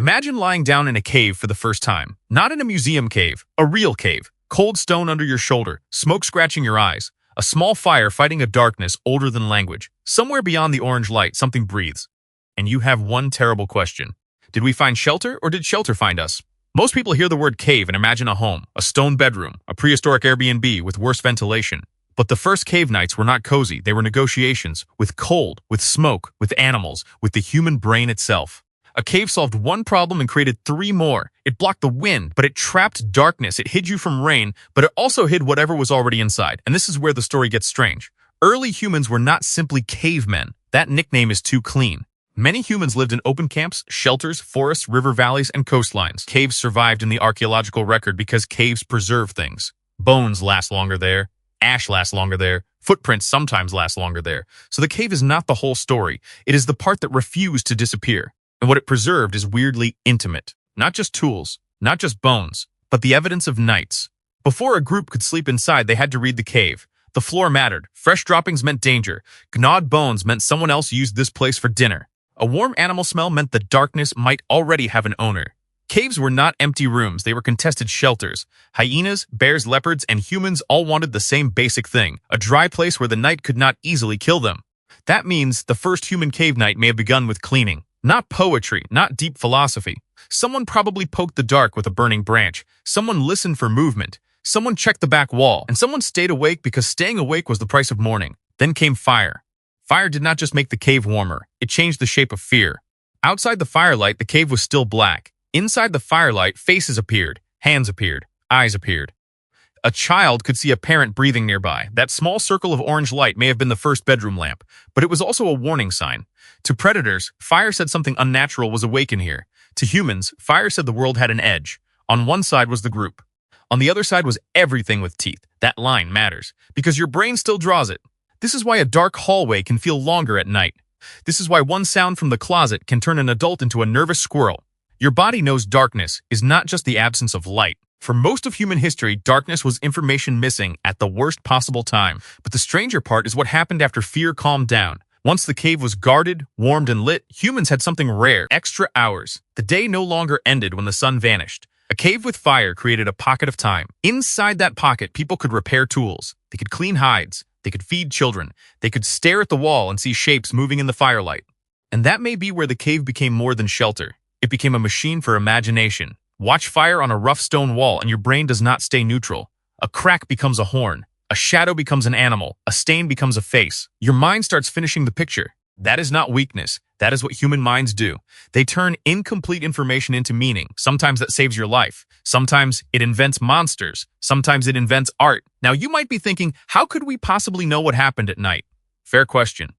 Imagine lying down in a cave for the first time. Not in a museum cave, a real cave. Cold stone under your shoulder, smoke scratching your eyes, a small fire fighting a darkness older than language. Somewhere beyond the orange light, something breathes. And you have one terrible question. Did we find shelter, or did shelter find us? Most people hear the word cave and imagine a home, a stone bedroom, a prehistoric Airbnb with worse ventilation. But the first cave nights were not cozy. They were negotiations, with cold, with smoke, with animals, with the human brain itself. A cave solved one problem and created three more. It blocked the wind, but it trapped darkness. It hid you from rain, but it also hid whatever was already inside. And this is where the story gets strange. Early humans were not simply cavemen. That nickname is too clean. Many humans lived in open camps, shelters, forests, river valleys, and coastlines. Caves survived in the archaeological record because caves preserve things. Bones last longer there. Ash lasts longer there. Footprints sometimes last longer there. So the cave is not the whole story. It is the part that refused to disappear. And what it preserved is weirdly intimate. Not just tools, not just bones, but the evidence of nights. Before a group could sleep inside, they had to read the cave. The floor mattered. Fresh droppings meant danger. Gnawed bones meant someone else used this place for dinner. A warm animal smell meant the darkness might already have an owner. Caves were not empty rooms, they were contested shelters. Hyenas, bears, leopards, and humans all wanted the same basic thing, a dry place where the night could not easily kill them. That means the first human cave night may have begun with cleaning. Not poetry, not deep philosophy. Someone probably poked the dark with a burning branch. Someone listened for movement. Someone checked the back wall. And someone stayed awake because staying awake was the price of mourning. Then came fire. Fire did not just make the cave warmer, it changed the shape of fear. Outside the firelight, the cave was still black. Inside the firelight, faces appeared, hands appeared, eyes appeared. A child could see a parent breathing nearby. That small circle of orange light may have been the first bedroom lamp, but it was also a warning sign. To predators, fire said something unnatural was awake in here. To humans, fire said the world had an edge. On one side was the group. On the other side was everything with teeth. That line matters, because your brain still draws it. This is why a dark hallway can feel longer at night. This is why one sound from the closet can turn an adult into a nervous squirrel. Your body knows darkness is not just the absence of light. For most of human history, darkness was information missing at the worst possible time. But the stranger part is what happened after fear calmed down. Once the cave was guarded, warmed, and lit, humans had something rare, extra hours. The day no longer ended when the sun vanished. A cave with fire created a pocket of time. Inside that pocket, people could repair tools. They could clean hides. They could feed children. They could stare at the wall and see shapes moving in the firelight. And that may be where the cave became more than shelter. It became a machine for imagination. Watch fire on a rough stone wall and your brain does not stay neutral. A crack becomes a horn. A shadow becomes an animal. A stain becomes a face. Your mind starts finishing the picture. That is not weakness. That is what human minds do. They turn incomplete information into meaning. Sometimes that saves your life. Sometimes it invents monsters. Sometimes it invents art. Now you might be thinking, how could we possibly know what happened at night? Fair question.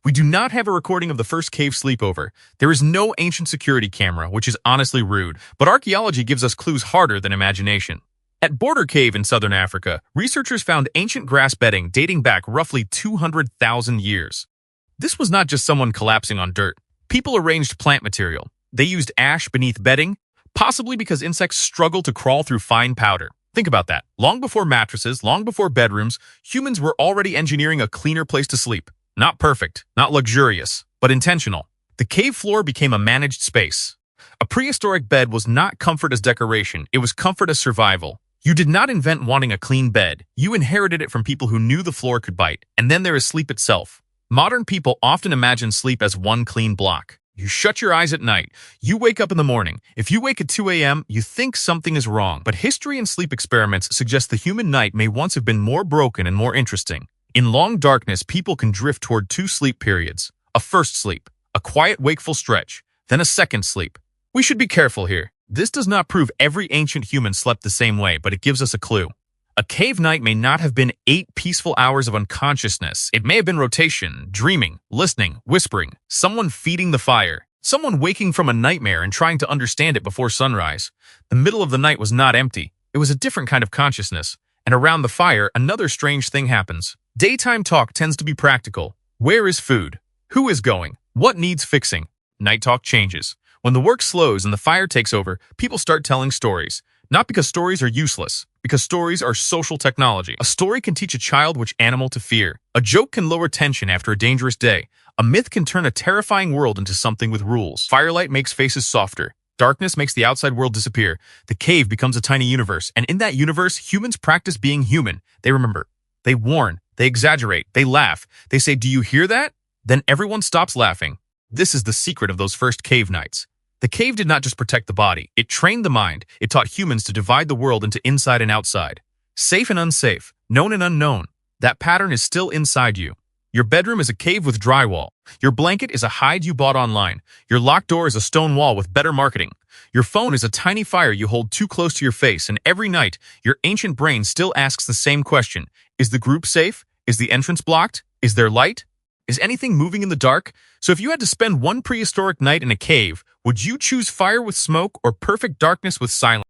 We do not have a recording of the first cave sleepover. There is no ancient security camera, which is honestly rude. But archaeology gives us clues harder than imagination. At Border Cave in southern Africa, researchers found ancient grass bedding dating back roughly 200,000 years. This was not just someone collapsing on dirt. People arranged plant material. They used ash beneath bedding, possibly because insects struggle to crawl through fine powder. Think about that. Long before mattresses, long before bedrooms, humans were already engineering a cleaner place to sleep. Not perfect, not luxurious, but intentional. The cave floor became a managed space. A prehistoric bed was not comfort as decoration, it was comfort as survival. You did not invent wanting a clean bed. You inherited it from people who knew the floor could bite. And then there is sleep itself. Modern people often imagine sleep as one clean block. You shut your eyes at night. You wake up in the morning. If you wake at 2 a.m., you think something is wrong. But history and sleep experiments suggest the human night may once have been more broken and more interesting. In long darkness, people can drift toward two sleep periods. A first sleep, a quiet, wakeful stretch, then a second sleep. We should be careful here. This does not prove every ancient human slept the same way, but it gives us a clue. A cave night may not have been 8 peaceful hours of unconsciousness. It may have been rotation, dreaming, listening, whispering, someone feeding the fire, someone waking from a nightmare and trying to understand it before sunrise. The middle of the night was not empty. It was a different kind of consciousness. And around the fire, another strange thing happens. Daytime talk tends to be practical. Where is food? Who is going? What needs fixing? Night talk changes. When the work slows and the fire takes over, people start telling stories. Not because stories are useless, because stories are social technology. A story can teach a child which animal to fear. A joke can lower tension after a dangerous day. A myth can turn a terrifying world into something with rules. Firelight makes faces softer. Darkness makes the outside world disappear. The cave becomes a tiny universe, and in that universe, humans practice being human. They remember. They warn. They exaggerate. They laugh. They say, "Do you hear that?" Then everyone stops laughing. This is the secret of those first cave nights. The cave did not just protect the body. It trained the mind. It taught humans to divide the world into inside and outside. Safe and unsafe. Known and unknown. That pattern is still inside you. Your bedroom is a cave with drywall. Your blanket is a hide you bought online. Your locked door is a stone wall with better marketing. Your phone is a tiny fire you hold too close to your face, and every night, your ancient brain still asks the same question. Is the group safe? Is the entrance blocked? Is there light? Is anything moving in the dark? So if you had to spend one prehistoric night in a cave, would you choose fire with smoke or perfect darkness with silence?